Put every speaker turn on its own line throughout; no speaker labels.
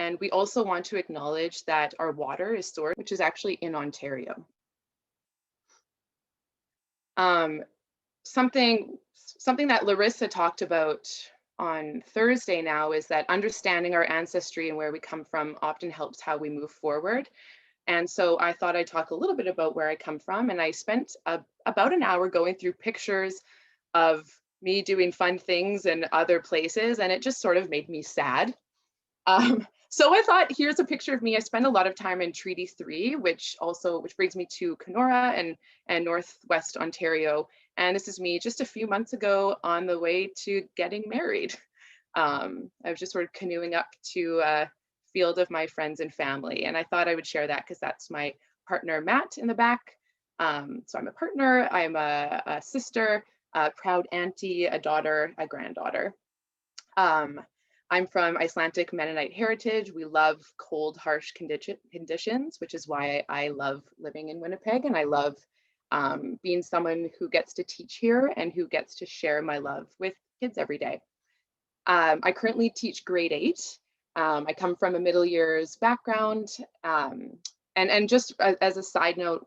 And we also want to acknowledge that our water is stored, which is actually in Ontario. Something that Larissa talked about on Thursday now is that understanding our ancestry and where we come from often helps how we move forward. And so I thought I'd talk a little bit about where I come from. And I spent about an hour going through pictures of me doing fun things in other places, and it just sort of made me sad. So I thought, here's a picture of me. I spent a lot of time in Treaty 3, which brings me to Kenora and Northwest Ontario. And this is me just a few months ago on the way to getting married. I was just sort of canoeing up to a field of my friends and family. And I thought I would share that because that's my partner, Matt, in the back. So I'm a partner, I'm a sister, a proud auntie, a daughter, a granddaughter. I'm from Icelandic Mennonite heritage. We love cold, harsh conditions, which is why I love living in Winnipeg. And I love being someone who gets to teach here and who gets to share my love with kids every day. I currently teach grade 8. I come from a middle years background. And just as a side note,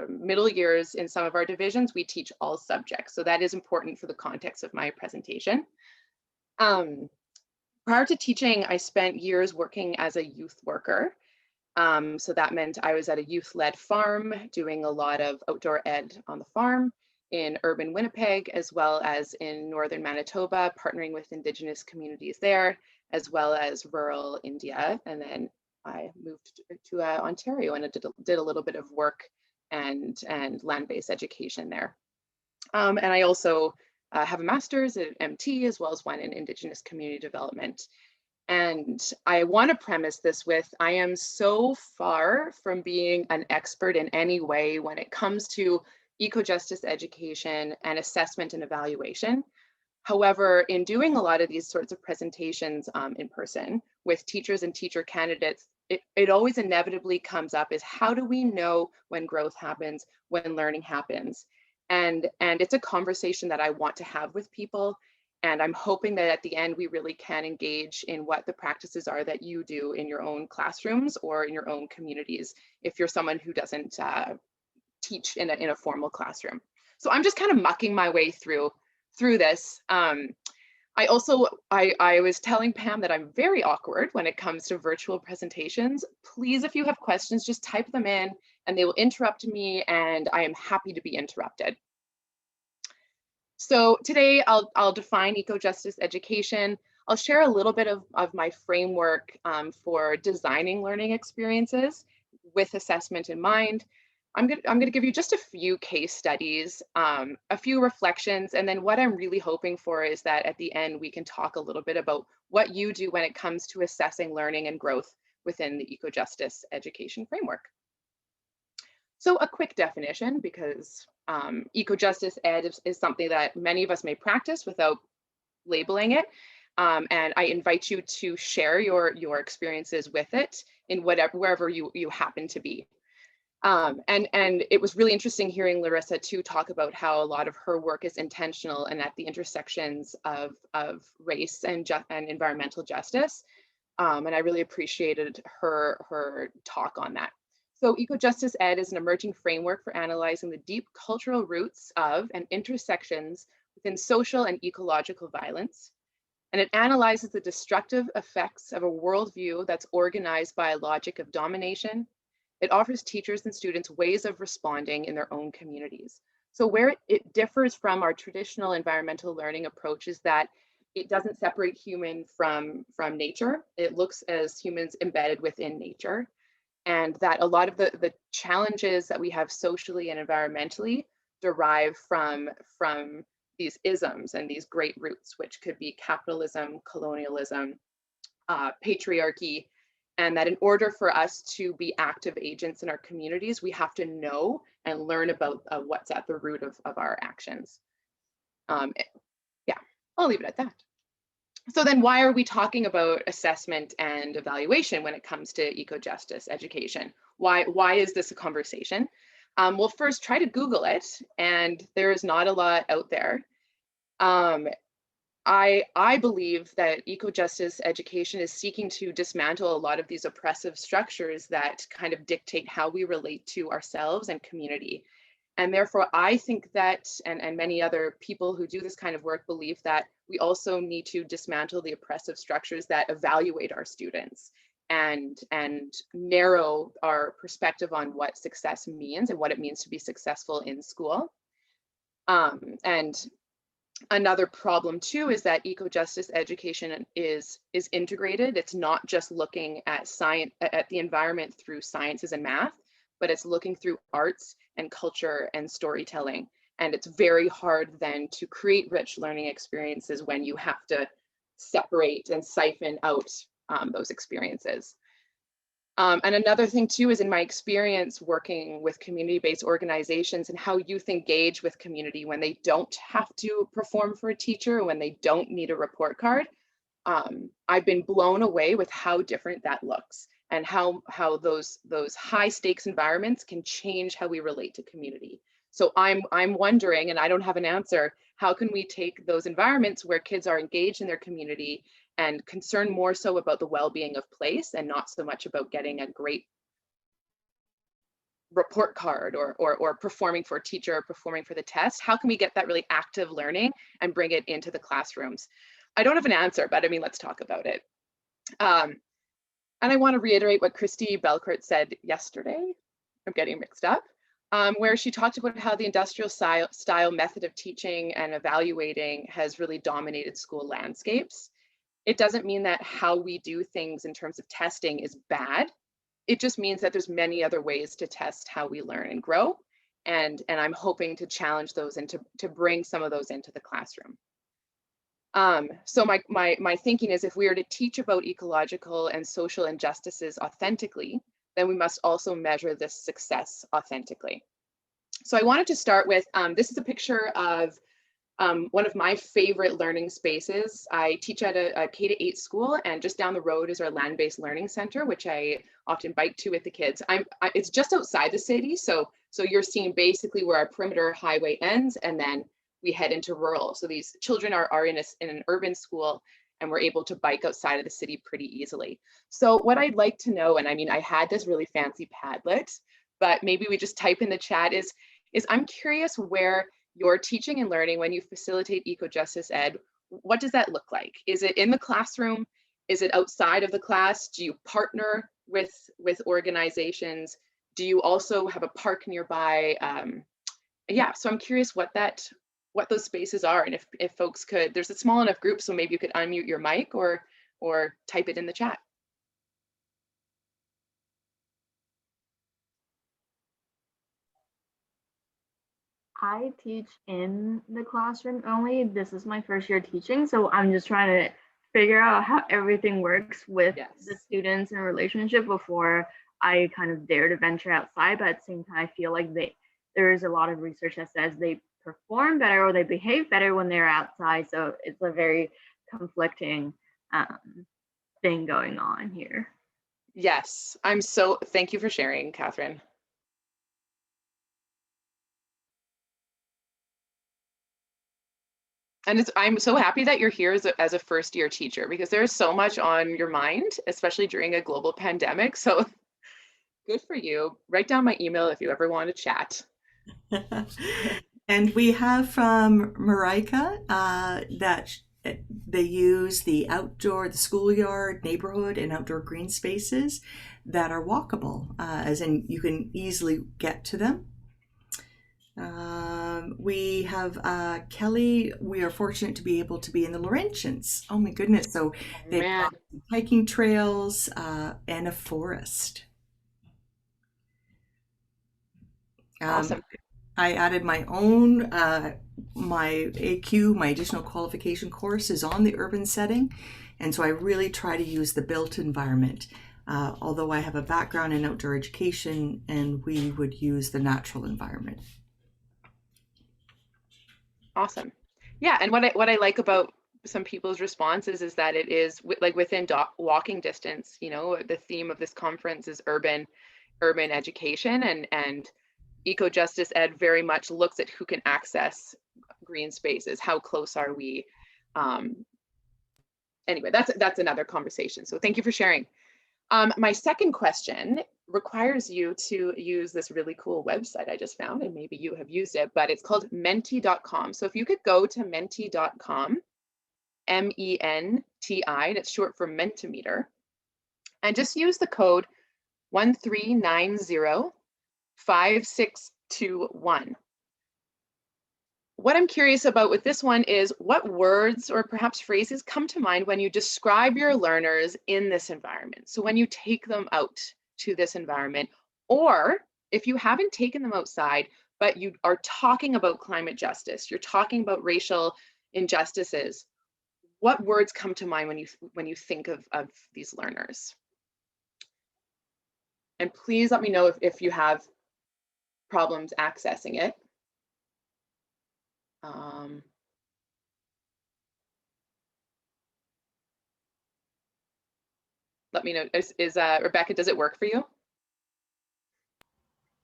middle years in some of our divisions, we teach all subjects. So that is important for the context of my presentation. Prior to teaching, I spent years working as a youth worker. So that meant I was at a youth-led farm doing a lot of outdoor ed on the farm in urban Winnipeg, as well as in northern Manitoba, partnering with Indigenous communities there, as well as rural India. And then I moved to Ontario and I did a little bit of work and land-based education there. And I also have a master's at MT, as well as one in Indigenous community development. And I want to premise this with, I am so far from being an expert in any way when it comes to eco-justice education and assessment and evaluation. However, in doing a lot of these sorts of presentations in person with teachers and teacher candidates, it always inevitably comes up is, how do we know when growth happens, when learning happens? And it's a conversation that I want to have with people. And I'm hoping that at the end, we really can engage in what the practices are that you do in your own classrooms or in your own communities, if you're someone who doesn't teach in a formal classroom. So I'm just kind of mucking my way through this. I was telling Pam that I'm very awkward when it comes to virtual presentations. Please, if you have questions, just type them in and they will interrupt me, and I am happy to be interrupted. So today I'll define eco-justice education. I'll share a little bit of my framework for designing learning experiences with assessment in mind. I'm going to give you just a few case studies, a few reflections, and then what I'm really hoping for is that at the end we can talk a little bit about what you do when it comes to assessing learning and growth within the eco-justice education framework. So a quick definition, because eco-justice ed is something that many of us may practice without labeling it. And I invite you to share your experiences with it in wherever you happen to be. And it was really interesting hearing Larissa too talk about how a lot of her work is intentional and at the intersections of race and environmental justice. And I really appreciated her talk on that. So eco-justice ed is an emerging framework for analyzing the deep cultural roots of and intersections within social and ecological violence. And it analyzes the destructive effects of a worldview that's organized by a logic of domination. It offers teachers and students ways of responding in their own communities. So where it differs from our traditional environmental learning approach is that it doesn't separate human from nature. It looks as humans embedded within nature. And that a lot of the challenges that we have socially and environmentally derive from these isms and these great roots, which could be capitalism, colonialism, patriarchy, and that in order for us to be active agents in our communities, we have to know and learn about what's at the root of our actions. Yeah, I'll leave it at that. So then why are we talking about assessment and evaluation when it comes to eco-justice education? Why is this a conversation? Well, first try to Google it, and there is not a lot out there. I believe that eco-justice education is seeking to dismantle a lot of these oppressive structures that kind of dictate how we relate to ourselves and community. And therefore, I think that, and many other people who do this kind of work believe that we also need to dismantle the oppressive structures that evaluate our students and narrow our perspective on what success means and what it means to be successful in school. And another problem too is that eco-justice education is integrated. It's not just looking at science, at the environment through sciences and math, but it's looking through arts and culture and storytelling. And it's very hard then to create rich learning experiences when you have to separate and siphon out those experiences. And another thing too is in my experience working with community-based organizations and how youth engage with community when they don't have to perform for a teacher, when they don't need a report card. I've been blown away with how different that looks and how those high stakes environments can change how we relate to community. So I'm wondering, and I don't have an answer, how can we take those environments where kids are engaged in their community and concerned more so about the well-being of place and not so much about getting a great report card or performing for a teacher or performing for the test? How can we get that really active learning and bring it into the classrooms? I don't have an answer, but I mean, let's talk about it. And I want to reiterate what Christy Belcourt said yesterday. I'm getting mixed up. Where she talked about how the industrial style method of teaching and evaluating has really dominated school landscapes. It doesn't mean that how we do things in terms of testing is bad. It just means that there's many other ways to test how we learn and grow. And I'm hoping to challenge those and to bring some of those into the classroom. So my thinking is if we are to teach about ecological and social injustices authentically, then we must also measure this success authentically. So I wanted to start with, this is a picture of one of my favorite learning spaces. I teach at a K-8 school, and just down the road is our land-based learning center, which I often bike to with the kids. It's just outside the city, so you're seeing basically where our perimeter highway ends, and then we head into rural. So these children are in an urban school, and we're able to bike outside of the city pretty easily. So what I'd like to know, and I mean, I had this really fancy Padlet, but maybe we just type in the chat, is I'm curious where your teaching and learning, when you facilitate eco-justice ed, what does that look like? Is it in the classroom? Is it outside of the class? Do you partner with organizations? Do you also have a park nearby? Yeah, so I'm curious what those spaces are, and if folks could, there's a small enough group, so maybe you could unmute your mic or type it in the chat.
I teach in the classroom only. This is my first year teaching, so I'm just trying to figure out how everything works with the students in a relationship before I kind of dare to venture outside. But at the same time, I feel like there is a lot of research that says they perform better or they behave better when they're outside. So it's a very conflicting thing going on here.
Yes, thank you for sharing, Catherine. And I'm so happy that you're here as a first year teacher, because there's so much on your mind, especially during a global pandemic. So good for you. Write down my email if you ever want to chat.
And we have from Marika that they use the schoolyard, neighborhood, and outdoor green spaces that are walkable, as in you can easily get to them. We have Kelly. We are fortunate to be able to be in the Laurentians. Oh my goodness. So they have hiking trails and a forest.
Awesome.
I added my own, my AQ, my additional qualification course is on the urban setting. And so I really try to use the built environment. Although I have a background in outdoor education, and we would use the natural environment.
Awesome. Yeah, and what I like about some people's responses is that it is like within walking distance. You know, the theme of this conference is urban education, and eco-justice ed very much looks at who can access green spaces. How close are we? Anyway, that's another conversation. So thank you for sharing. My second question requires you to use this really cool website I just found, and maybe you have used it, but it's called menti.com. So if you could go to menti.com, MENTI, and it's short for Mentimeter, and just use the code 13905621. What I'm curious about with this one is what words or perhaps phrases come to mind when you describe your learners in this environment. So when you take them out to this environment, or if you haven't taken them outside, but you are talking about climate justice, you're talking about racial injustices, what words come to mind when you think of these learners? And please let me know if you have problems accessing it. Let me know. Is Rebecca, does it work for you?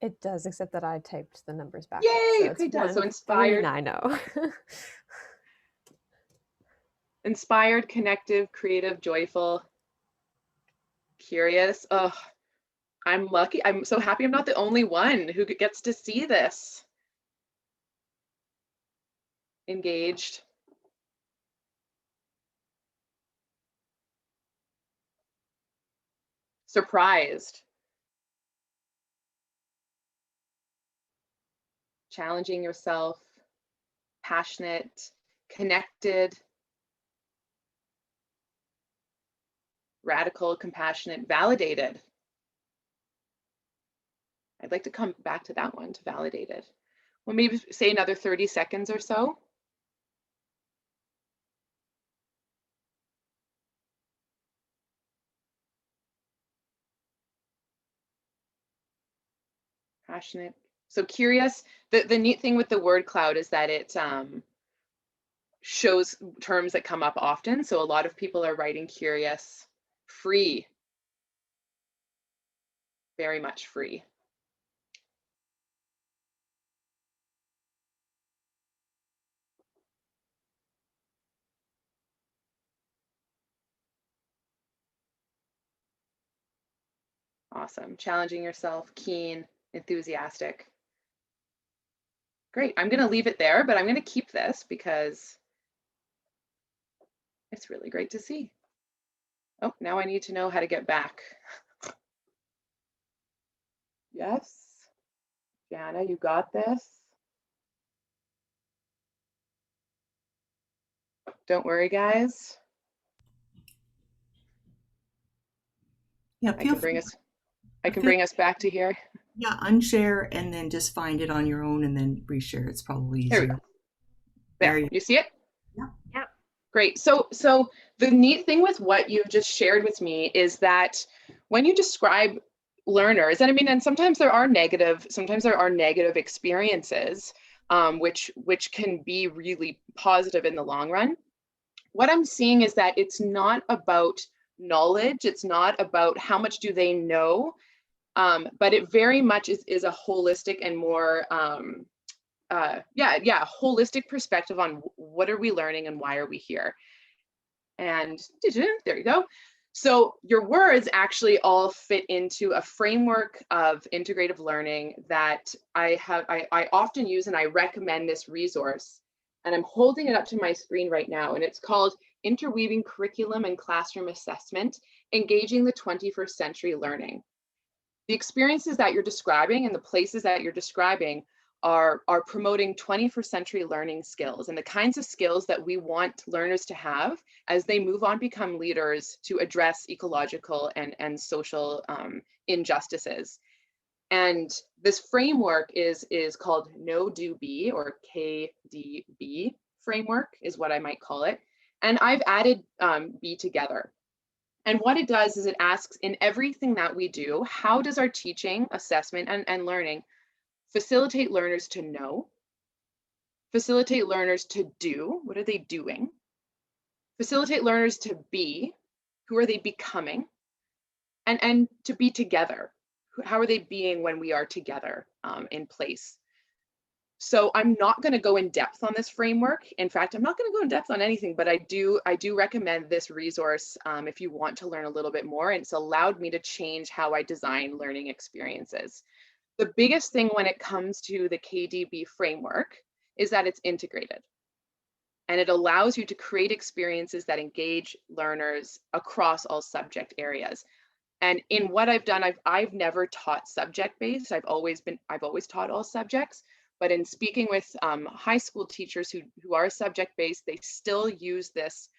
It does, except that I typed the numbers back.
Yay!
So
okay, it does. So inspired.
1390.
Inspired, connective, creative, joyful, curious. Oh, I'm lucky. I'm so happy I'm not the only one who gets to see this. Engaged. Surprised. Challenging yourself. Passionate. Connected. Radical, compassionate, validated. I'd like to come back to that one, to validated. Well, maybe say another 30 seconds or so. Passionate. So curious. The neat thing with the word cloud is that it shows terms that come up often. So a lot of people are writing curious. Free. Very much free. Awesome. Challenging yourself, keen, enthusiastic. Great. I'm going to leave it there, but I'm going to keep this because it's really great to see. Oh, now I need to know how to get back. Yes. Janna, you got this. Don't worry, guys.
Yeah,
I can bring us back to here.
Yeah, unshare and then just find it on your own and then reshare. It's probably easier.
There we go. There, you see it?
Yeah.
Yep.
Great. So the neat thing with what you've just shared with me is that when you describe learners, and I mean, and sometimes there are negative experiences, which can be really positive in the long run. What I'm seeing is that it's not about knowledge. It's not about how much do they know, but it very much is a holistic and more, holistic perspective on what are we learning and why are we here. And there you go. So your words actually all fit into a framework of integrative learning that I often use, and I recommend this resource. And I'm holding it up to my screen right now, and it's called Interweaving Curriculum and Classroom Assessment, Engaging the 21st Century Learning. The experiences that you're describing and the places that you're describing are promoting 21st century learning skills and the kinds of skills that we want learners to have as they move on, become leaders to address ecological and social injustices. And this framework is called Know, Do, Be, or KDB framework is what I might call it. And I've added Be together. And what it does is it asks, in everything that we do, how does our teaching, assessment, and learning facilitate learners to know, facilitate learners to do, what are they doing, facilitate learners to be, who are they becoming, and to be together, how are they being when we are together in place. So I'm not going to go in depth on this framework. In fact, I'm not going to go in depth on anything, but I do recommend this resource if you want to learn a little bit more. And it's allowed me to change how I design learning experiences. The biggest thing when it comes to the KDB framework is that it's integrated. And it allows you to create experiences that engage learners across all subject areas. And in what I've done, I've never taught subject-based. I've always taught all subjects. But in speaking with high school teachers who are subject-based, they still use this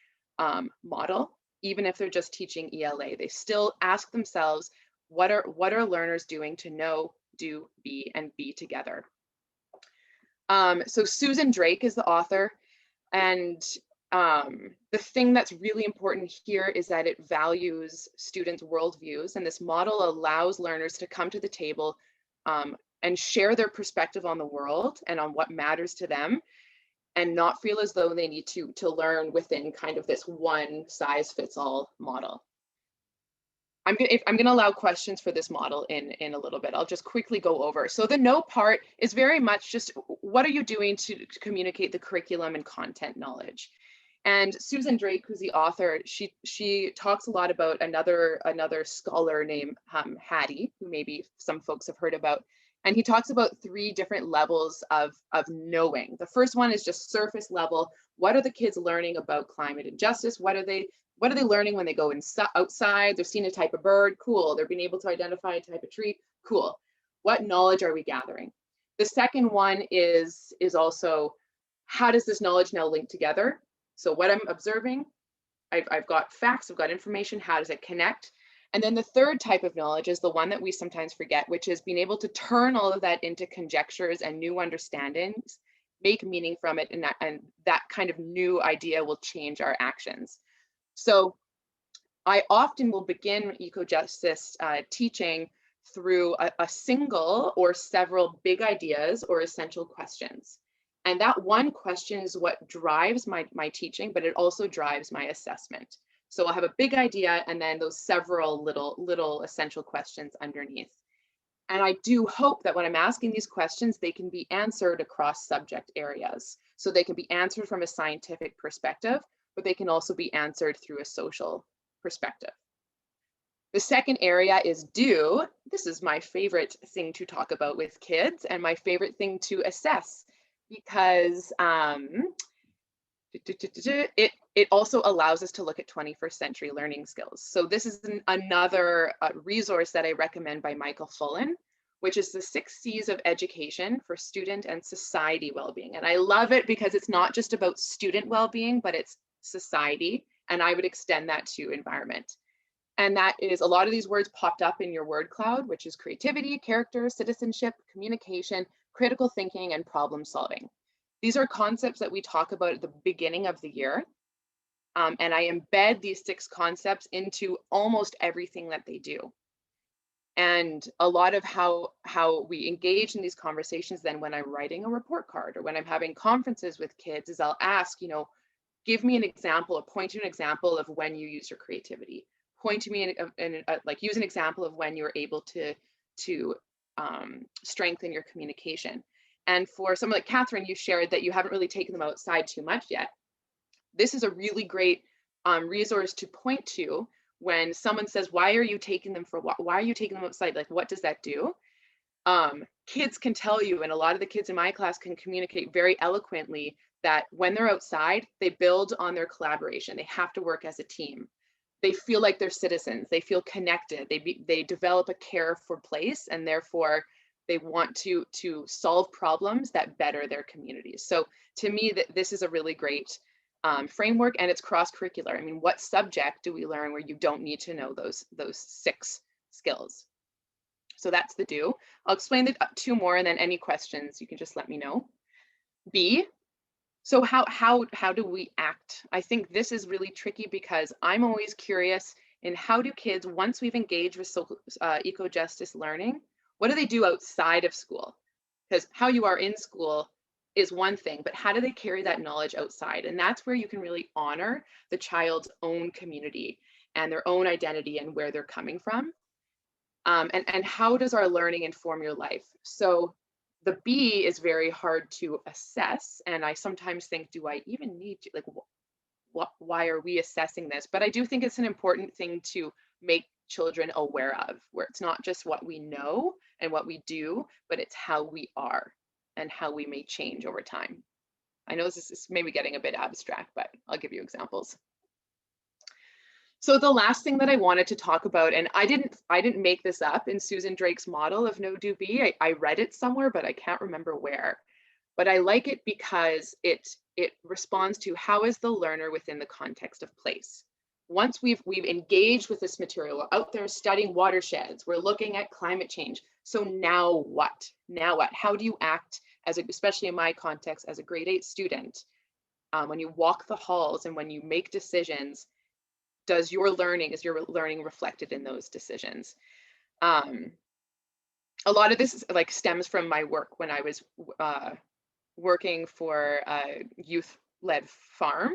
model, even if they're just teaching ELA. They still ask themselves, what are learners doing to know, do, be, and be together? So Susan Drake is the author. And the thing that's really important here is that it values students' worldviews, and this model allows learners to come to the table and share their perspective on the world and on what matters to them, and not feel as though they need to learn within kind of this one size fits all model. I'm gonna allow questions for this model in a little bit. I'll just quickly go over. So the know part is very much just what are you doing to communicate the curriculum and content knowledge. And Susan Drake, who's the author, she talks a lot about another scholar named Hattie, who maybe some folks have heard about. And he talks about 3 different levels of knowing. The first one is just surface level. What are the kids learning about climate and justice? What are they learning when they go outside? They're seeing a type of bird, cool. They're being able to identify a type of tree, cool. What knowledge are we gathering? The second one is also, how does this knowledge now link together? So what I'm observing, I've got facts, I've got information, how does it connect? And then the third type of knowledge is the one that we sometimes forget, which is being able to turn all of that into conjectures and new understandings, make meaning from it, and that kind of new idea will change our actions. So I often will begin Ecojustice teaching through a single or several big ideas or essential questions. And that one question is what drives my teaching, but it also drives my assessment. So I'll have a big idea and then those several little essential questions underneath. And I do hope that when I'm asking these questions, they can be answered across subject areas. So they can be answered from a scientific perspective, but they can also be answered through a social perspective. The second area is do. This is my favorite thing to talk about with kids and my favorite thing to assess, because it also allows us to look at 21st century learning skills. So this is another resource that I recommend by Michael Fullan, which is the 6 C's of education for student and society well-being. And I love it because it's not just about student well-being, but it's society. And I would extend that to environment. And that is, a lot of these words popped up in your word cloud, which is creativity, character, citizenship, communication, critical thinking, and problem solving. These are concepts that we talk about at the beginning of the year. And I embed these 6 concepts into almost everything that they do. And a lot of how we engage in these conversations then when I'm writing a report card or when I'm having conferences with kids is I'll ask, give me an example or point to an example of when you use your creativity. Point to me like use an example of when you're able to strengthen your communication. And for someone like Catherine, you shared that you haven't really taken them outside too much yet. This is a really great resource to point to when someone says, why are you taking them outside? Like, what does that do? Kids can tell you, and a lot of the kids in my class can communicate very eloquently that when they're outside, they build on their collaboration. They have to work as a team. They feel like they're citizens. They feel connected. They develop a care for place, and therefore they want to solve problems that better their communities. So to me, this is a really great framework, and it's cross-curricular. I mean, what subject do we learn where you don't need to know those 6 skills? So that's the do. I'll explain the 2 more, and then any questions you can just let me know. B. So how do we act? I think this is really tricky because I'm always curious in how do kids, once we've engaged with eco-justice learning, what do they do outside of school? Because how you are in school is one thing, but how do they carry that knowledge outside? And that's where you can really honor the child's own community and their own identity and where they're coming from. And how does our learning inform your life? So The B is very hard to assess. And I sometimes think, do I even need to, like, why are we assessing this? But I do think it's an important thing to make children aware of, where it's not just what we know and what we do, but it's how we are and how we may change over time. I know this is maybe getting a bit abstract, but I'll give you examples. So the last thing that I wanted to talk about, and I didn't make this up in Susan Drake's model of no do be. I read it somewhere, but I can't remember where. But I like it because it responds to how is the learner within the context of place. Once we've engaged with this material, we're out there studying watersheds, we're looking at climate change. So now what? Now what? How do you act as especially in my context as a grade 8 student, when you walk the halls and when you make decisions, is your learning reflected in those decisions? A lot of this like stems from my work when I was working for a youth-led farm,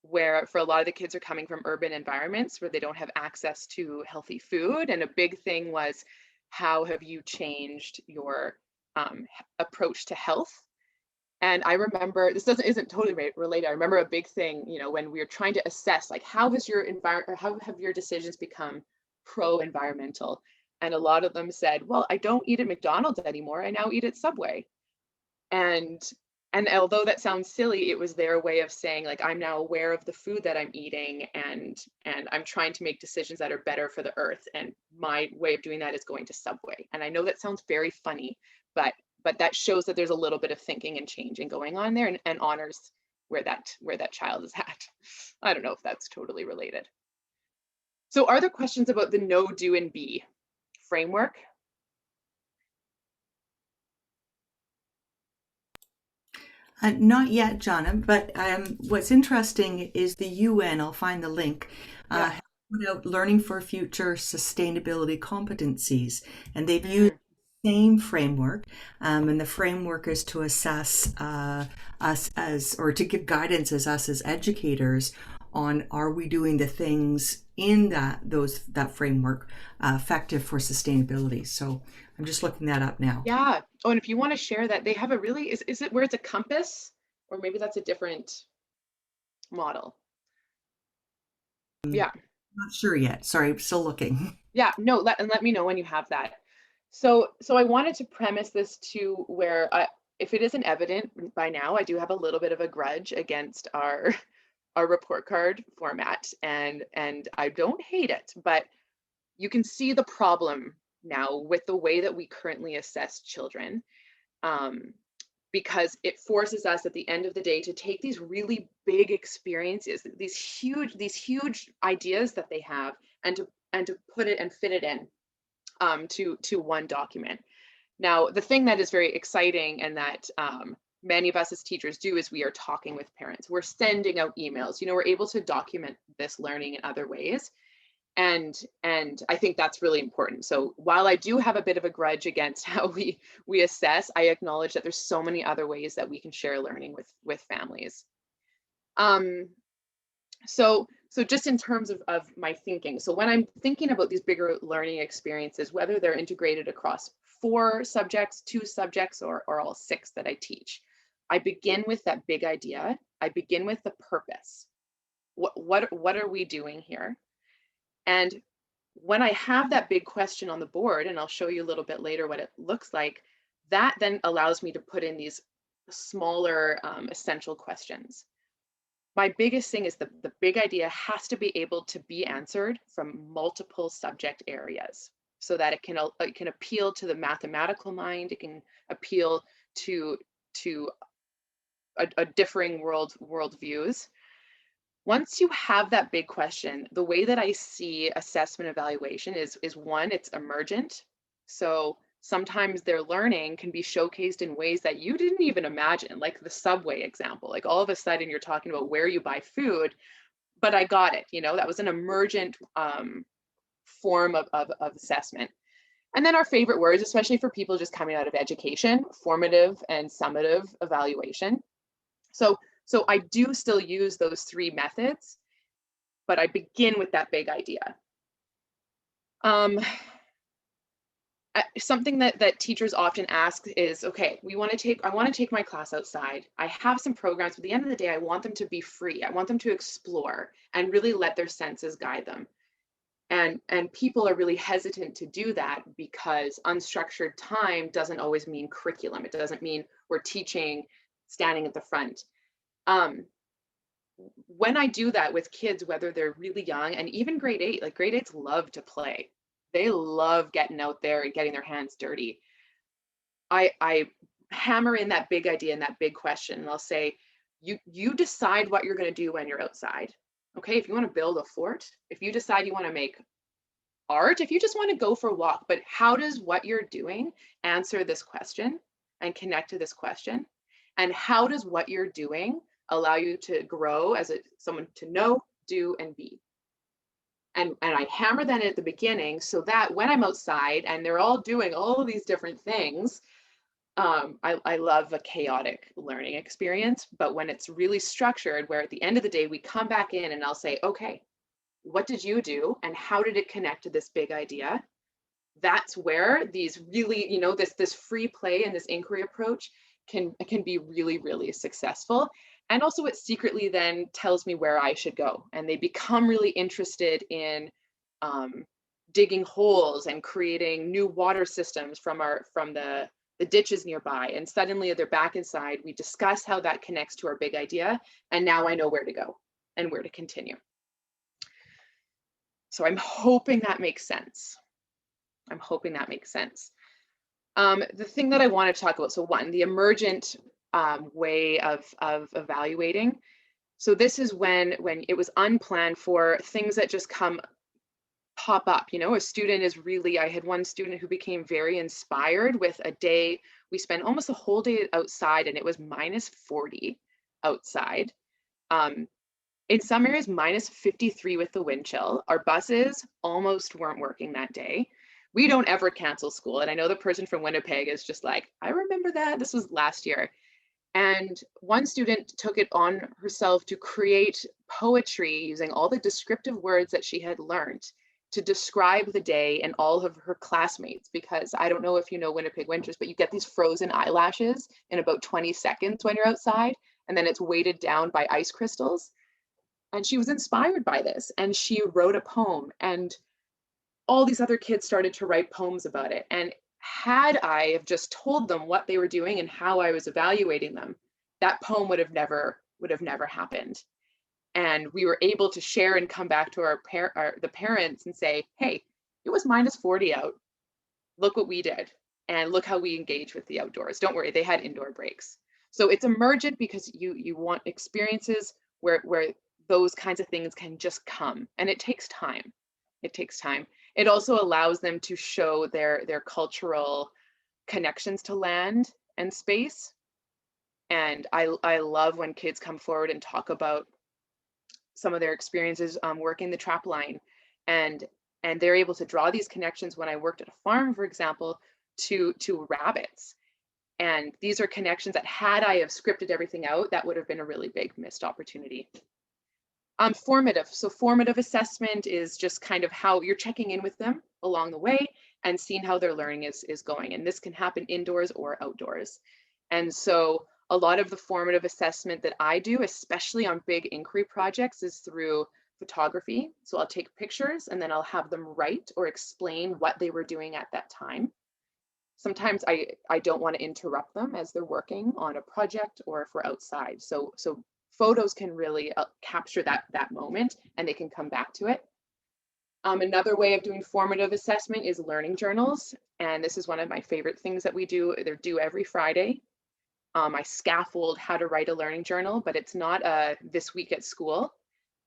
where for a lot of the kids are coming from urban environments where they don't have access to healthy food. And a big thing was, how have you changed your approach to health? And I remember, this isn't totally related. I remember a big thing, you know, when we were trying to assess, like, how has your environment, or how have your decisions become pro-environmental? And a lot of them said, well, I don't eat at McDonald's anymore. I now eat at Subway. And although that sounds silly, it was their way of saying, like, I'm now aware of the food that I'm eating, and I'm trying to make decisions that are better for the earth. And my way of doing that is going to Subway. And I know that sounds very funny, but that shows that there's a little bit of thinking and changing going on there, and honors where that child is at. I don't know if that's totally related. So are there questions about the no, do, and be framework?
Not yet, Janna, but what's interesting is the UN, I'll find the link,
Yeah.
put out Learning for Future Sustainability Competencies, and they've used the same framework, and the framework is to assess us as, or to give guidance as us as educators on, are we doing the things in that framework effective for sustainability? So I'm just looking that up now.
Yeah. Oh, and if you want to share that, they have a really, is it where it's a compass, or maybe that's a different model? Yeah.
Not sure yet. Sorry, I'm still looking.
Yeah, no, let me know when you have that. So I wanted to premise this to where, if it isn't evident by now, I do have a little bit of a grudge against our report card format, and I don't hate it, but you can see the problem now with the way that we currently assess children, because it forces us at the end of the day to take these really big experiences, these huge ideas that they have, and to put it and fit it in to one document. Now, the thing that is very exciting, and that many of us as teachers do, is we are talking with parents. We're sending out emails. You know, we're able to document this learning in other ways. And I think that's really important. So while I do have a bit of a grudge against how we assess, I acknowledge that there's so many other ways that we can share learning with families. So just in terms of my thinking, so when I'm thinking about these bigger learning experiences, whether they're integrated across 4 subjects, 2 subjects, or all 6 that I teach, I begin with that big idea. I begin with the purpose. What are we doing here? And when I have that big question on the board, and I'll show you a little bit later what it looks like, that then allows me to put in these smaller essential questions. My biggest thing is the big idea has to be able to be answered from multiple subject areas, so that it can appeal to the mathematical mind. It can appeal to a differing worldviews. Once you have that big question, the way that I see assessment evaluation is one, it's emergent. So sometimes their learning can be showcased in ways that you didn't even imagine, like the Subway example. Like, all of a sudden you're talking about where you buy food, but I got it, you know, that was an emergent form of assessment. And then our favorite words, especially for people just coming out of education, formative and summative evaluation. So I do still use those 3 methods, but I begin with that big idea. Something that teachers often ask is, okay, I want to take my class outside. I have some programs, but at the end of the day, I want them to be free. I want them to explore and really let their senses guide them. And people are really hesitant to do that because unstructured time doesn't always mean curriculum. It doesn't mean we're teaching standing at the front. When I do that with kids, whether they're really young and even grade 8, like grade 8s love to play. They love getting out there and getting their hands dirty. I hammer in that big idea and that big question, and I'll say, you decide what you're going to do when you're outside. Okay, if you want to build a fort, if you decide you want to make art, if you just want to go for a walk, but how does what you're doing answer this question and connect to this question? And how does what you're doing allow you to grow as someone to know, do, and be? And I hammer that at the beginning so that when I'm outside and they're all doing all of these different things, I love a chaotic learning experience, but when it's really structured, where at the end of the day, we come back in and I'll say, okay, what did you do? And how did it connect to this big idea? That's where these really, this free play and this inquiry approach can be really, really successful. And also it secretly then tells me where I should go. And they become really interested in digging holes and creating new water systems from the ditches nearby. And suddenly they're back inside. We discuss how that connects to our big idea. And now I know where to go and where to continue. So I'm hoping that makes sense. I'm hoping that makes sense. The thing that I want to talk about, so one, the emergent way of evaluating. So this is when it was unplanned for, things that just pop up. A student is really, I had one student who became very inspired with a day. We spent almost a whole day outside and it was -40 outside. In some areas, -53 with the wind chill. Our buses almost weren't working that day. We don't ever cancel school. And I know the person from Winnipeg is just like, I remember that. This was last year. And one student took it on herself to create poetry using all the descriptive words that she had learned to describe the day and all of her classmates. Because I don't know if you know Winnipeg winters, but you get these frozen eyelashes in about 20 seconds when you're outside, and then it's weighted down by ice crystals. And she was inspired by this and she wrote a poem, and all these other kids started to write poems about it. And had I have just told them what they were doing and how I was evaluating them, that poem would have never happened. And we were able to share and come back to the parents and say, hey, it was -40 out. Look what we did. And look how we engage with the outdoors. Don't worry, they had indoor breaks. So it's emergent because you want experiences where those kinds of things can just come, and it takes time. It takes time. It also allows them to show their cultural connections to land and space. And I love when kids come forward and talk about some of their experiences working the trap line, and they're able to draw these connections. When I worked at a farm, for example, to rabbits. And these are connections that, had I have scripted everything out, that would have been a really big missed opportunity. Formative. So formative assessment is just kind of how you're checking in with them along the way and seeing how their learning is going. And this can happen indoors or outdoors. And so a lot of the formative assessment that I do, especially on big inquiry projects, is through photography. So I'll take pictures and then I'll have them write or explain what they were doing at that time. Sometimes I don't want to interrupt them as they're working on a project or if we're outside. So photos can really capture that moment and they can come back to it. Another way of doing formative assessment is learning journals. And this is one of my favorite things that we do. They're due every Friday. I scaffold how to write a learning journal, but it's not this week at school.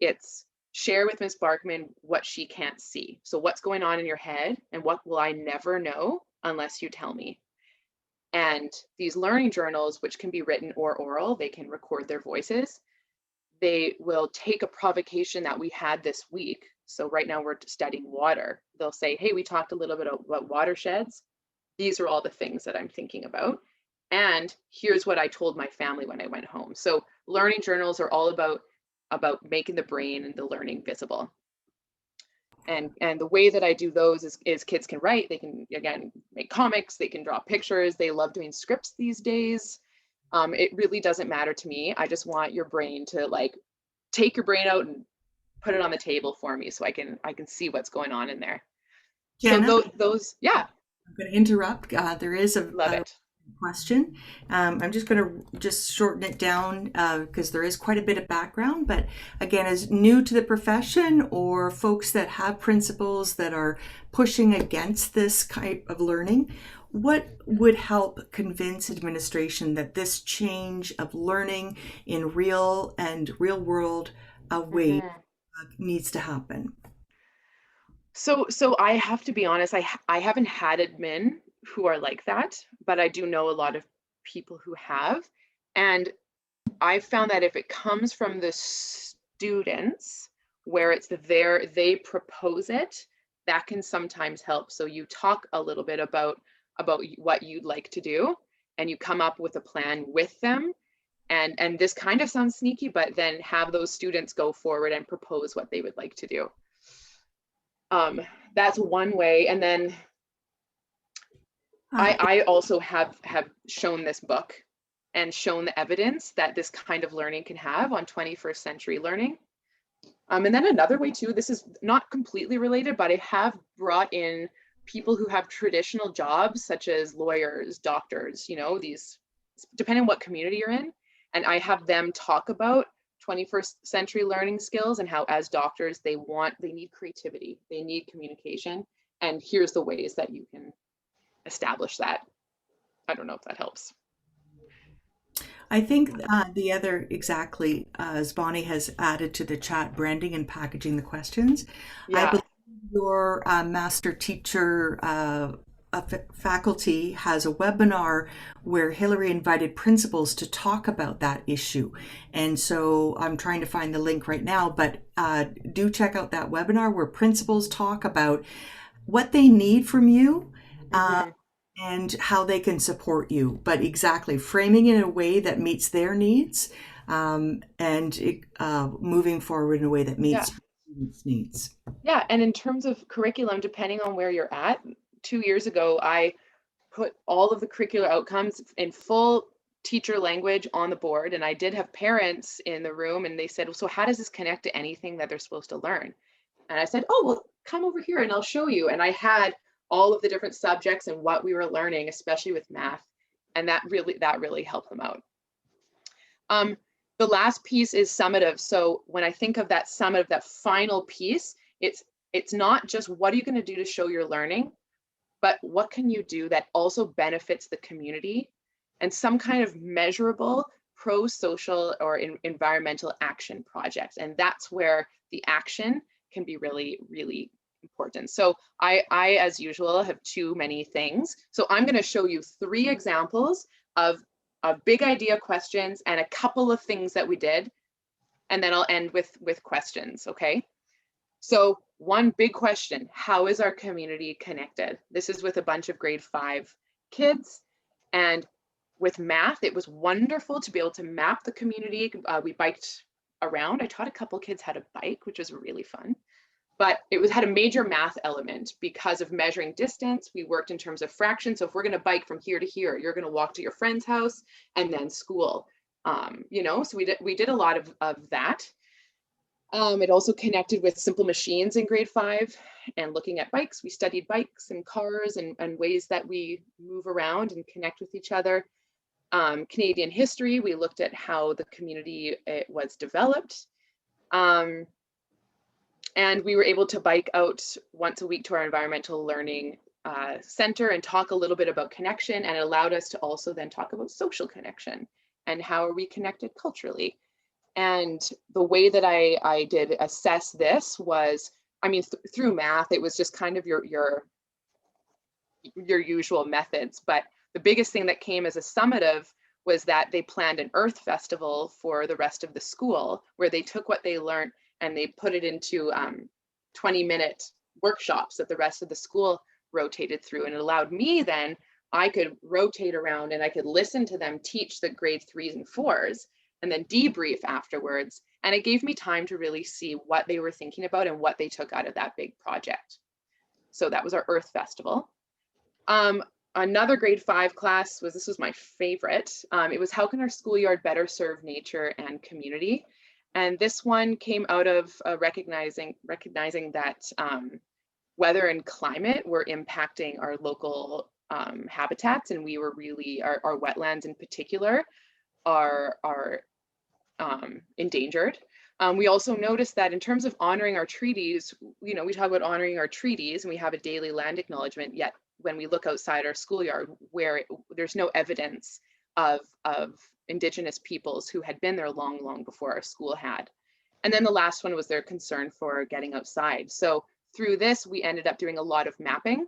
It's share with Ms. Barkman what she can't see. So what's going on in your head and what will I never know unless you tell me? And these learning journals, which can be written or oral, they can record their voices. They will take a provocation that we had this week. So right now we're studying water. They'll say, hey, we talked a little bit about watersheds. These are all the things that I'm thinking about. And here's what I told my family when I went home. So learning journals are all about making the brain and the learning visible. And the way that I do those is kids can write, they can, again, make comics, they can draw pictures, they love doing scripts these days. It really doesn't matter to me. I just want your brain to like take your brain out and put it on the table for me so I can see what's going on in there.
Janna,
So those, yeah.
I'm going to interrupt. There is a
Love it.
question. I'm just going to shorten it down because there is quite a bit of background. But again, as new to the profession or folks that have principals that are pushing against this type of learning, what would help convince administration that this change of learning in real world way needs to happen?
So I have to be honest, I haven't had admin who are like that, but I do know a lot of people who have. And I found that if it comes from the students, where it's they propose it, that can sometimes help. So you talk a little bit about what you'd like to do, and you come up with a plan with them. And this kind of sounds sneaky, but then have those students go forward and propose what they would like to do. That's one way. And then I also have shown this book and shown the evidence that this kind of learning can have on 21st century learning. And then another way too, this is not completely related, but I have brought in people who have traditional jobs such as lawyers, doctors, you know, these, depending on what community you're in, and I have them talk about 21st century learning skills and how as doctors they need creativity, they need communication, and here's the ways that you can establish that. I don't know if that helps.
I think the other, exactly, as Bonnie has added to the chat, branding and packaging the questions.
Yeah.
I believe your master teacher faculty has a webinar where Hillary invited principals to talk about that issue. And so I'm trying to find the link right now, but do check out that webinar where principals talk about what they need from you. And how they can support you, but exactly framing it in a way that meets their needs, and moving forward in a way that meets students' needs.
Yeah, and in terms of curriculum, depending on where you're at, 2 years ago, I put all of the curricular outcomes in full teacher language on the board, and I did have parents in the room, and they said, so how does this connect to anything that they're supposed to learn? And I said, oh, well, come over here and I'll show you. And I had all of the different subjects and what we were learning, especially with math. And that really helped them out. The last piece is summative. So when I think of that summative, that final piece, it's not just what are you going to do to show your learning, but what can you do that also benefits the community, and some kind of measurable pro-social or environmental action projects. And that's where the action can be really, really important. So I, as usual, have too many things. So I'm going to show you 3 examples of big idea questions and a couple of things that we did. And then I'll end with questions, okay? So one big question, how is our community connected? This is with a bunch of grade 5 kids. And with math, it was wonderful to be able to map the community. We biked around. I taught a couple kids how to bike, which was really fun. But it had a major math element because of measuring distance. We worked in terms of fractions. So if we're going to bike from here to here, you're going to walk to your friend's house and then school. You know, so we did a lot of that. It also connected with simple machines in grade 5 and looking at bikes. We studied bikes and cars and ways that we move around and connect with each other. Canadian history, we looked at how the community was developed. And we were able to bike out once a week to our environmental learning center and talk a little bit about connection, and it allowed us to also then talk about social connection and how are we connected culturally. And the way that I did assess this was, I mean, through math, it was just kind of your usual methods. But the biggest thing that came as a summative was that they planned an Earth Festival for the rest of the school, where they took what they learned and they put it into 20-minute workshops that the rest of the school rotated through. And it allowed me then, I could rotate around and I could listen to them teach the grade 3s and 4s. and then debrief afterwards. And it gave me time to really see what they were thinking about and what they took out of that big project. So that was our Earth Festival. Another grade 5 class this was my favorite. It was how can our schoolyard better serve nature and community? And this one came out of recognizing that weather and climate were impacting our local habitats, and we were really, our wetlands in particular are endangered. We also noticed that in terms of honoring our treaties, we talk about honoring our treaties and we have a daily land acknowledgement, yet when we look outside our schoolyard where there's no evidence of Indigenous peoples who had been there long before our school had. And then the last one was their concern for getting outside. So through this, we ended up doing a lot of mapping,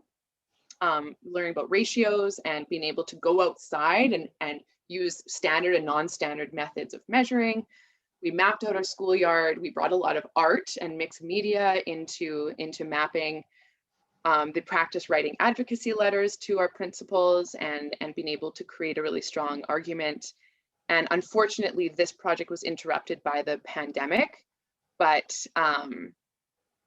learning about ratios and being able to go outside and use standard and non-standard methods of measuring. We mapped out our schoolyard. We brought a lot of art and mixed media into mapping. They practiced writing advocacy letters to our principals and being able to create a really strong argument. And unfortunately, this project was interrupted by the pandemic, but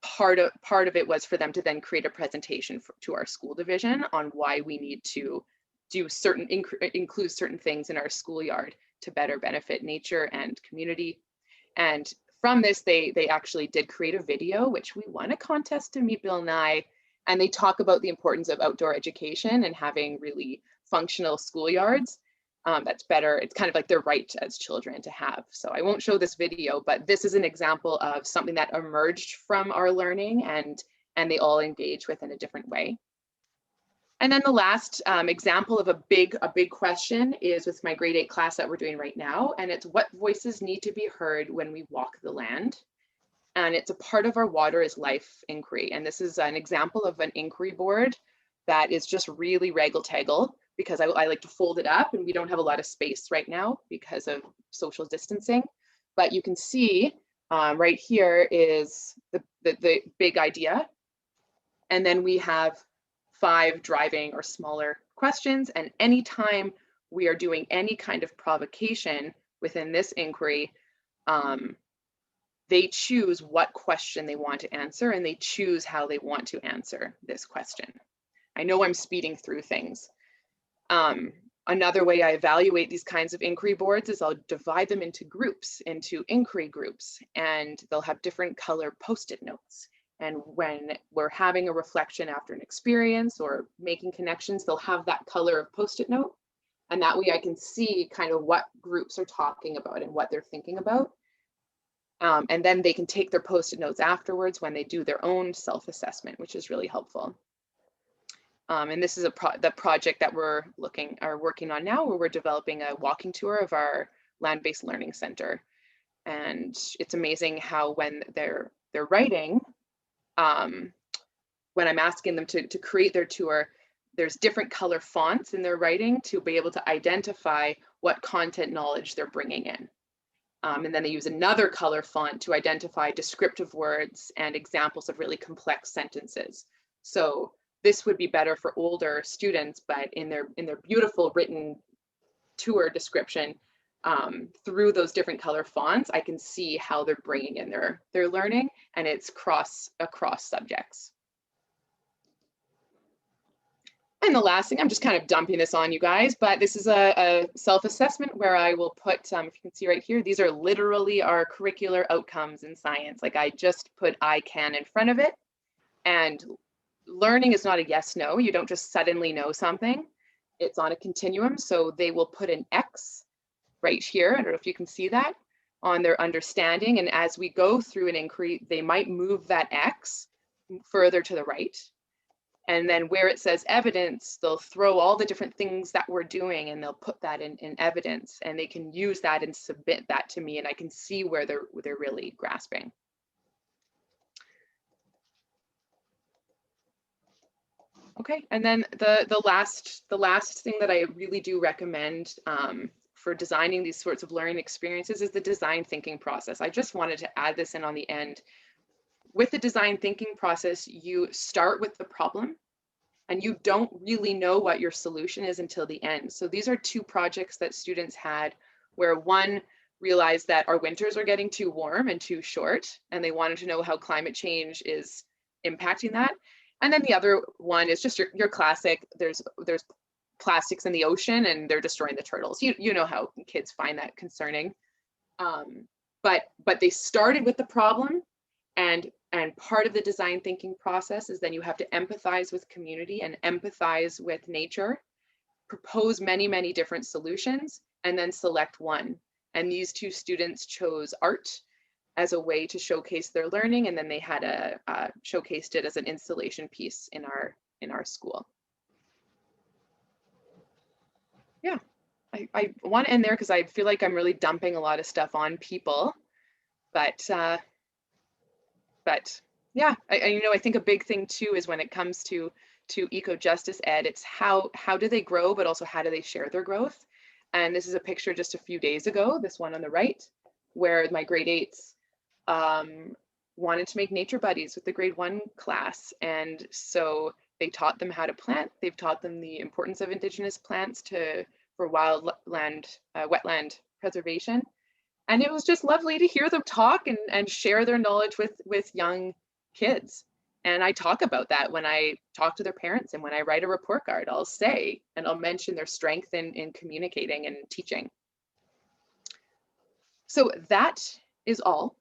part of it was for them to then create a presentation to our school division on why we need to do include certain things in our schoolyard to better benefit nature and community. And from this, they actually did create a video, which we won a contest to meet Bill Nye, and they talk about the importance of outdoor education and having really functional schoolyards. That's better. It's kind of like their right as children to have. So I won't show this video, but this is an example of something that emerged from our learning and they all engage with in a different way. And then the last example of a big question is with my grade 8 class that we're doing right now. And it's what voices need to be heard when we walk the land. And it's a part of our Water is Life inquiry. And this is an example of an inquiry board that is just really raggle-taggle because I like to fold it up and we don't have a lot of space right now because of social distancing. But you can see right here is the big idea. And then we have 5 driving or smaller questions. And anytime we are doing any kind of provocation within this inquiry, they choose what question they want to answer and they choose how they want to answer this question. I know I'm speeding through things. Another way I evaluate these kinds of inquiry boards is I'll divide them into groups, into inquiry groups, and they'll have different color Post-it notes. And when we're having a reflection after an experience or making connections, they'll have that color of Post-it note. And that way I can see kind of what groups are talking about and what they're thinking about. And then they can take their Post-it notes afterwards when they do their own self-assessment, which is really helpful. And this is the project that we're working on now, where we're developing a walking tour of our land-based learning center. And it's amazing how when they're writing, when I'm asking them to create their tour, there's different color fonts in their writing to be able to identify what content knowledge they're bringing in. And then they use another color font to identify descriptive words and examples of really complex sentences. So this would be better for older students, but in their beautiful written tour description, through those different color fonts, I can see how they're bringing in their learning, and it's across subjects. And the last thing, I'm just kind of dumping this on you guys, but this is a self-assessment where I will put, if you can see right here, these are literally our curricular outcomes in science. Like I just put I can in front of it. And learning is not a yes, no. You don't just suddenly know something. It's on a continuum. So they will put an X right here. I don't know if you can see that on their understanding. And as we go through an inquiry, they might move that X further to the right. And then where it says evidence, they'll throw all the different things that we're doing and they'll put that in evidence, and they can use that and submit that to me, and I can see where they're really grasping. Okay, and then the last thing that I really do recommend for designing these sorts of learning experiences is the design thinking process. I just wanted to add this in on the end. With the design thinking process, you start with the problem and you don't really know what your solution is until the end. So these are 2 projects that students had where one realized that our winters are getting too warm and too short, and they wanted to know how climate change is impacting that. And then the other one is just your classic, there's plastics in the ocean and they're destroying the turtles. You know how kids find that concerning. But they started with the problem, and part of the design thinking process is then you have to empathize with community and empathize with nature, propose many different solutions, and then select one. And these two students chose art as a way to showcase their learning, and then they had showcased it as an installation piece in our school. Yeah, I want to end there because I feel like I'm really dumping a lot of stuff on people, but yeah, I think a big thing too is when it comes to eco-justice ed, it's how do they grow, but also how do they share their growth. And this is a picture just a few days ago, this one on the right, where my grade 8s wanted to make nature buddies with the grade 1 class. And so they taught them how to plant. They've taught them the importance of Indigenous plants for wetland preservation. And it was just lovely to hear them talk and share their knowledge with young kids. And I talk about that when I talk to their parents, and when I write a report card, I'll say, and I'll mention their strength in communicating and teaching. So that is all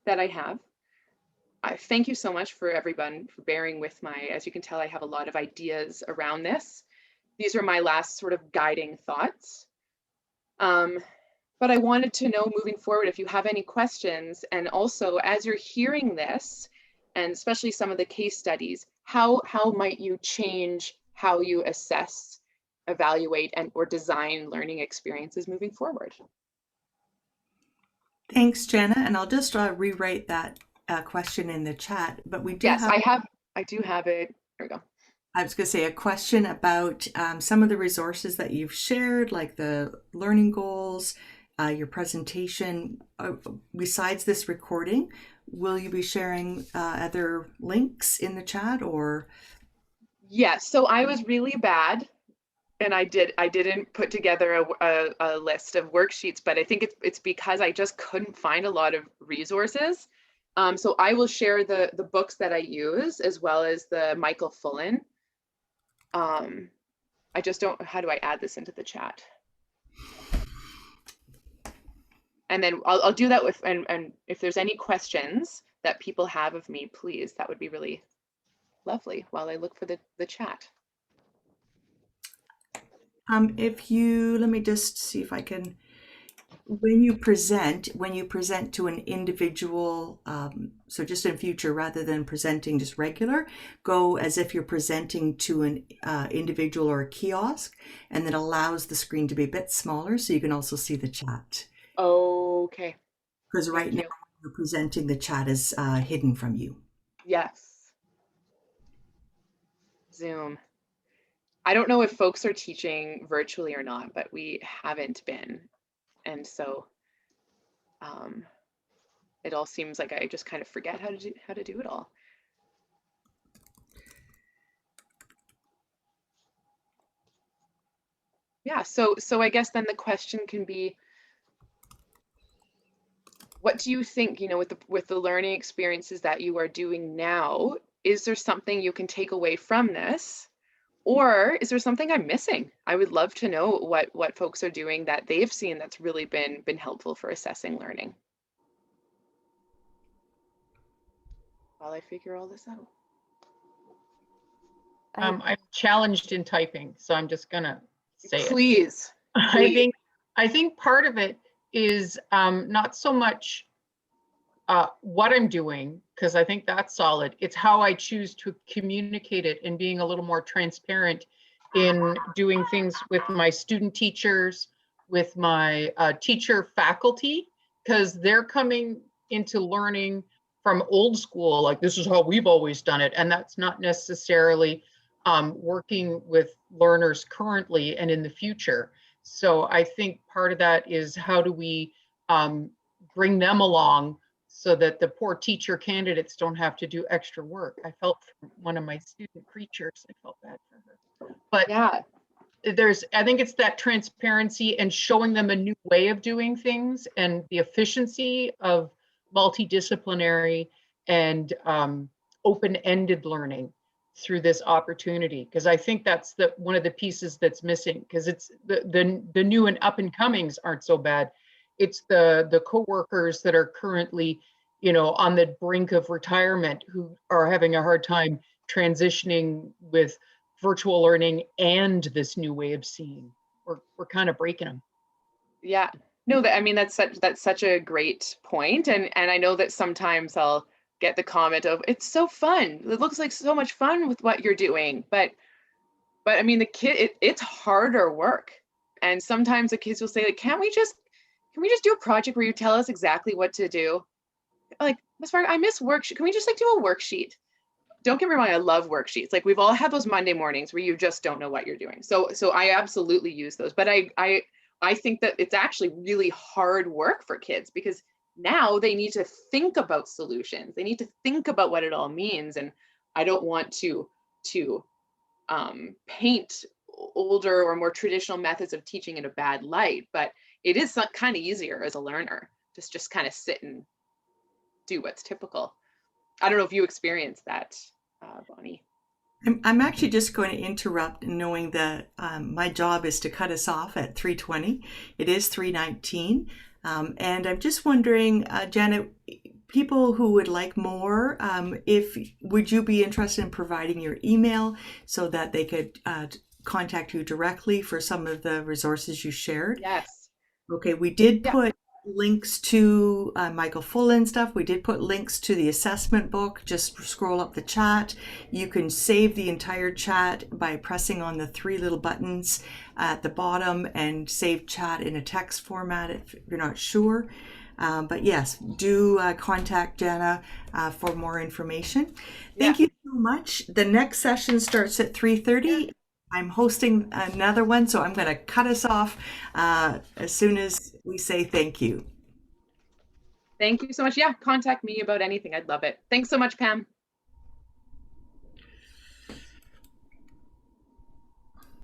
that I have. I thank you so much for everyone for bearing with as you can tell, I have a lot of ideas around this. These are my last sort of guiding thoughts. But I wanted to know moving forward if you have any questions, and also as you're hearing this, and especially some of the case studies, how might you change how you assess, evaluate, or design learning experiences moving forward?
Thanks, Janna. And I'll just rewrite that question in the chat. But we do
I do have it. There we go.
I was going to say a question about some of the resources that you've shared, like the learning goals, your presentation. Besides this recording, will you be sharing other links in the chat, or?
Yes, so I was really bad, and I didn't put together a list of worksheets, but I think it's because I just couldn't find a lot of resources. So I will share the books that I use, as well as the Michael Fullen. I just don't, how do I add this into the chat? And then I'll do that with, and if there's any questions that people have of me, please, that would be really lovely while I look for the chat.
Let me just see if I can, when you present to an individual, so just in future, rather than presenting just regular, go as if you're presenting to an individual or a kiosk, and that allows the screen to be a bit smaller so you can also see the chat.
Okay.
Because right now you're presenting, the chat is hidden from you.
Yes. Zoom. I don't know if folks are teaching virtually or not, but we haven't been. And so it all seems like I just kind of forget how to do it all. Yeah, so I guess then the question can be, what do you think, with the learning experiences that you are doing now, is there something you can take away from this? Or is there something I'm missing? I would love to know what folks are doing that they've seen that's really been helpful for assessing learning, while I figure all this out.
I'm challenged in typing, so I'm just gonna say
Please.
I think part of it is not so much what I'm doing, because I think that's solid. It's how I choose to communicate it, and being a little more transparent in doing things with my student teachers, with my teacher faculty, because they're coming into learning from old school, like this is how we've always done it. And that's not necessarily working with learners currently and in the future. So I think part of that is how do we bring them along so that the poor teacher candidates don't have to do extra work. I felt for one of my student preachers, I felt bad for her. But
yeah,
I think it's that transparency and showing them a new way of doing things and the efficiency of multidisciplinary and open-ended learning through this opportunity. Because I think that's one of the pieces that's missing, because it's the new and up and comings aren't so bad. It's the coworkers that are currently, on the brink of retirement who are having a hard time transitioning with virtual learning and this new way of seeing. We're kind of breaking them.
Yeah, no, I mean, that's such a great point. And I know that sometimes I'll get the comment of, it's so fun. It looks like so much fun with what you're doing. But I mean, the kid, it's harder work. And sometimes the kids will say, like, can we just do a project where you tell us exactly what to do? Like, Ms. Barkman, I miss worksheet. Can we just like do a worksheet? Don't get me wrong, I love worksheets. Like, we've all had those Monday mornings where you just don't know what you're doing. So I absolutely use those. But I think that it's actually really hard work for kids, because now they need to think about solutions. They need to think about what it all means. And I don't want to paint older or more traditional methods of teaching in a bad light, but it is kind of easier as a learner to just kind of sit and do what's typical. I don't know if you experienced that, Bonnie.
I'm actually just going to interrupt, knowing that my job is to cut us off at 3:20. It is 3:19. And I'm just wondering, Janna, people who would like more, would you be interested in providing your email so that they could contact you directly for some of the resources you shared?
Yes.
Okay, we did put links to Michael Fullen stuff. We did put links to the assessment book. Just scroll up the chat. You can save the entire chat by pressing on the three little buttons at the bottom and save chat in a text format if you're not sure. But yes, do contact Janna for more information. Thank you so much. The next session starts at 3:30. I'm hosting another one, so I'm going to cut us off as soon as we say thank you.
Thank you so much. Yeah, contact me about anything. I'd love it. Thanks so much, Pam.